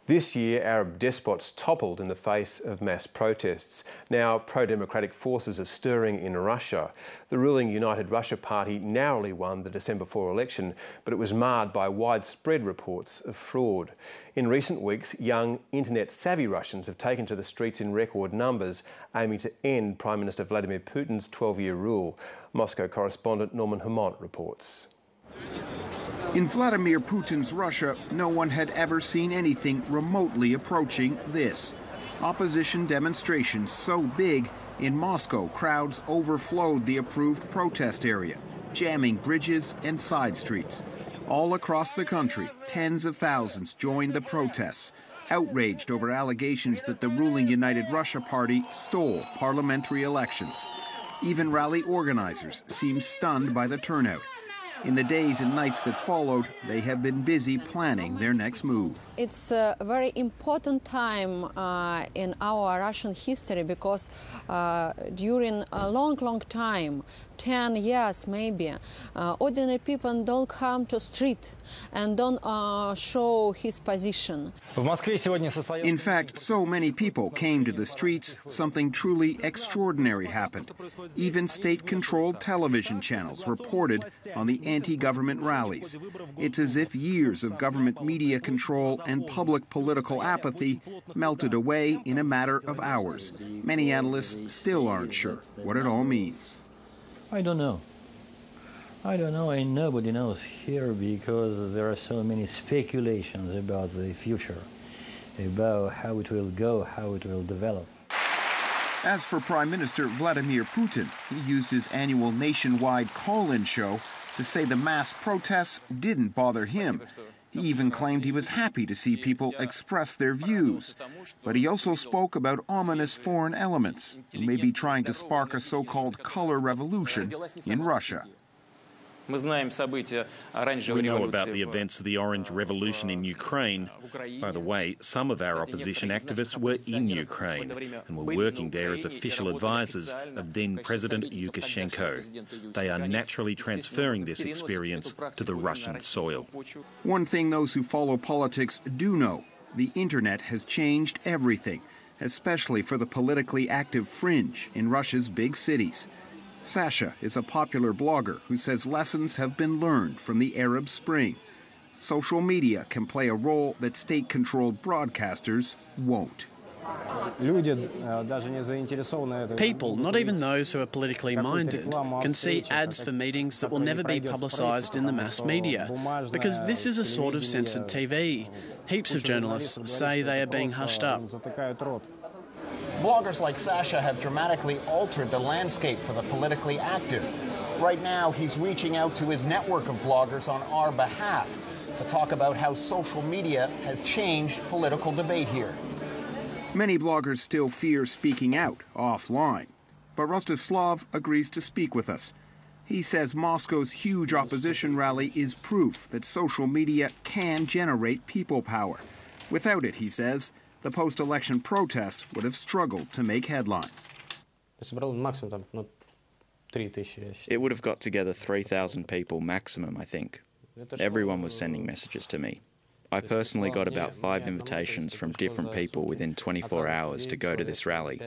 This year, Arab despots toppled in the face of mass protests. Now, pro-democratic forces are stirring in Russia. The ruling United Russia Party narrowly won the December 4 election, but it was marred by widespread reports of fraud. In recent weeks, young, internet-savvy Russians have taken to the streets in record numbers, aiming to end Prime Minister Vladimir Putin's 12-year rule. Moscow correspondent Norman Hermont reports. In Vladimir Putin's Russia, no one had ever seen anything remotely approaching this. Opposition demonstrations so big, in Moscow, crowds overflowed the approved protest area, jamming bridges and side streets. All across the country, tens of thousands joined the protests, outraged over allegations that the ruling United Russia Party stole parliamentary elections. Even rally organizers seemed stunned by the turnout. In the days and nights that followed, they have been busy planning their next move. It's a very important time in our Russian history because during a long time, 10 years maybe, ordinary people don't come to street and don't show his position. In fact, so many people came to the streets, something truly extraordinary happened. Even state-controlled television channels reported on the anti-government rallies. It's as if years of government media control and public political apathy melted away in a matter of hours. Many analysts still aren't sure what it all means. I don't know, and nobody knows here because there are so many speculations about the future, about how it will go, how it will develop. As for Prime Minister Vladimir Putin, he used his annual nationwide call-in show to say the mass protests didn't bother him. He even claimed he was happy to see people express their views. But he also spoke about ominous foreign elements who may be trying to spark a so-called color revolution in Russia. We know about the events of the Orange Revolution in Ukraine. By the way, some of our opposition activists were in Ukraine and were working there as official advisors of then-President Lukashenko. They are naturally transferring this experience to the Russian soil. One thing those who follow politics do know, the internet has changed everything, especially for the politically active fringe in Russia's big cities. Sasha is a popular blogger who says lessons have been learned from the Arab Spring. Social media can play a role that state-controlled broadcasters won't. People, not even those who are politically minded, can see ads for meetings that will never be publicised in the mass media, because this is a sort of censored TV. Heaps of journalists say they are being hushed up. Bloggers like Sasha have dramatically altered the landscape for the politically active. Right now, he's reaching out to his network of bloggers on our behalf to talk about how social media has changed political debate here. Many bloggers still fear speaking out offline, but Rostislav agrees to speak with us. He says Moscow's huge opposition rally is proof that social media can generate people power. Without it, he says, the post-election protest would have struggled to make headlines. It would have got together 3,000 people maximum, I think. Everyone was sending messages to me. I personally got about 5 invitations from different people within 24 hours to go to this rally.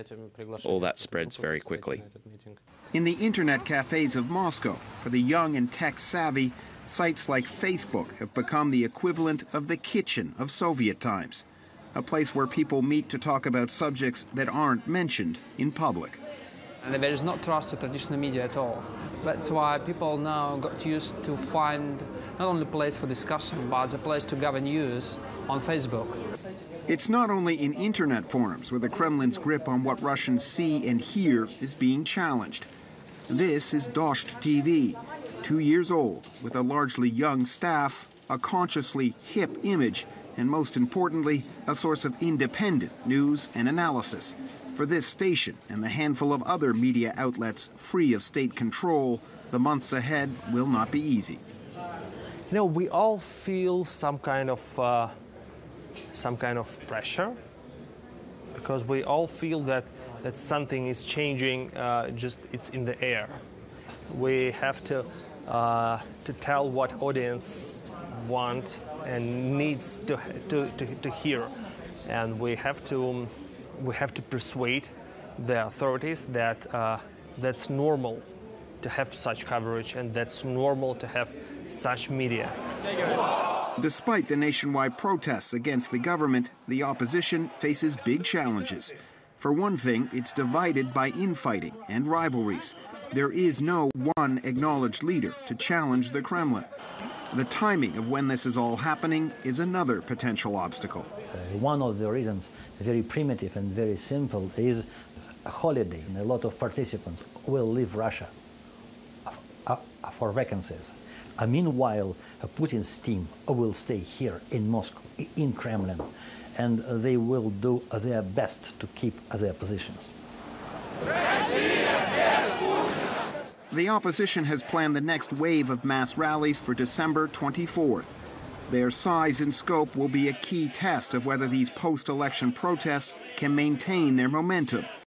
All that spreads very quickly. In the internet cafes of Moscow, for the young and tech-savvy, sites like Facebook have become the equivalent of the kitchen of Soviet times. A place where people meet to talk about subjects that aren't mentioned in public. And there is no trust to traditional media at all. That's why people now got used to find not only a place for discussion, but a place to gather news on Facebook. It's not only in internet forums where the Kremlin's grip on what Russians see and hear is being challenged. This is Dost TV, 2 years old, with a largely young staff, a consciously hip image, and most importantly, a source of independent news and analysis. For this station and the handful of other media outlets free of state control, the months ahead will not be easy. You know, we all feel some kind of pressure, because we all feel that something is changing. It's in the air. We have to tell what audience want and needs to hear. And we have to persuade the authorities that that's normal to have such coverage and that's normal to have such media. Despite the nationwide protests against the government, the opposition faces big challenges. For one thing, it's divided by infighting and rivalries. There is no one acknowledged leader to challenge the Kremlin. The timing of when this is all happening is another potential obstacle. One of the reasons, very primitive and very simple, is a holiday. A lot of participants will leave Russia for vacancies. Meanwhile, Putin's team will stay here in Moscow, in Kremlin, and they will do their best to keep their positions. The opposition has planned the next wave of mass rallies for December 24th. Their size and scope will be a key test of whether these post-election protests can maintain their momentum